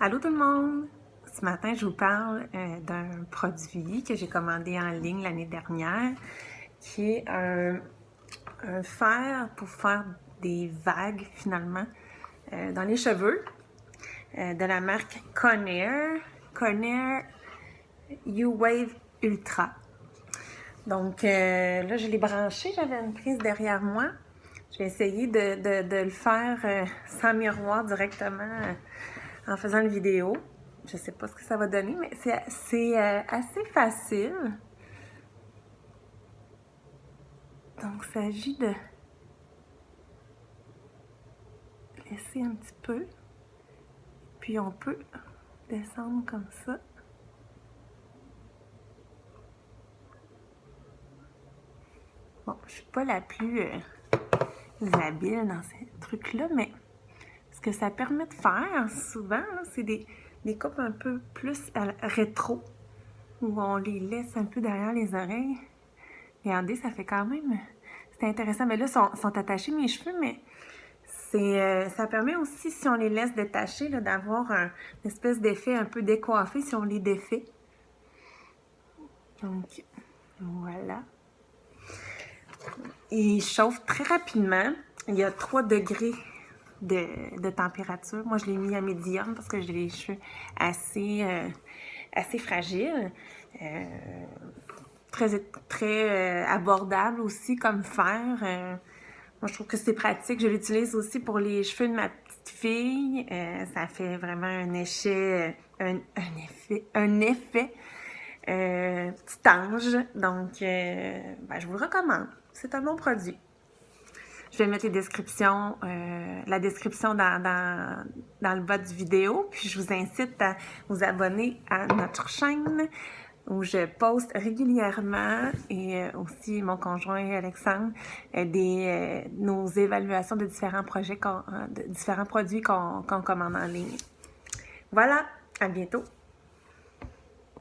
Allô tout le monde! Ce matin, je vous parle d'un produit que j'ai commandé en ligne l'année dernière, qui est un fer pour faire des vagues finalement dans les cheveux de la marque Conair U-Wave Ultra. Donc là, je l'ai branché, j'avais une prise derrière moi. Je vais essayer de le faire sans miroir directement en faisant une vidéo. Je sais pas ce que ça va donner, mais c'est assez facile. Donc, il s'agit de laisser un petit peu. Puis, on peut descendre comme ça. Bon, je suis pas la plus habile dans ces trucs-là, mais ce que ça permet de faire, souvent, c'est des coupes un peu plus rétro, où on les laisse un peu derrière les oreilles. Regardez, ça fait quand même... C'est intéressant. Mais là, sont attachés mes cheveux, mais ça permet aussi, si on les laisse détacher, d'avoir une espèce d'effet un peu décoiffé si on les défait. Donc, voilà. Il chauffe très rapidement. Il y a 3 degrés de température. Moi, je l'ai mis à médium parce que j'ai les cheveux assez fragiles. Très abordable aussi comme fer. Moi, je trouve que c'est pratique. Je l'utilise aussi pour les cheveux de ma petite fille. Ça fait vraiment un effet petit ange. Donc, je vous le recommande. C'est un bon produit. Je vais mettre la description dans le bas du vidéo. Puis, je vous incite à vous abonner à notre chaîne où je poste régulièrement et aussi mon conjoint Alexandre nos évaluations de différents projets, de différents produits qu'on commande en ligne. Voilà, à bientôt!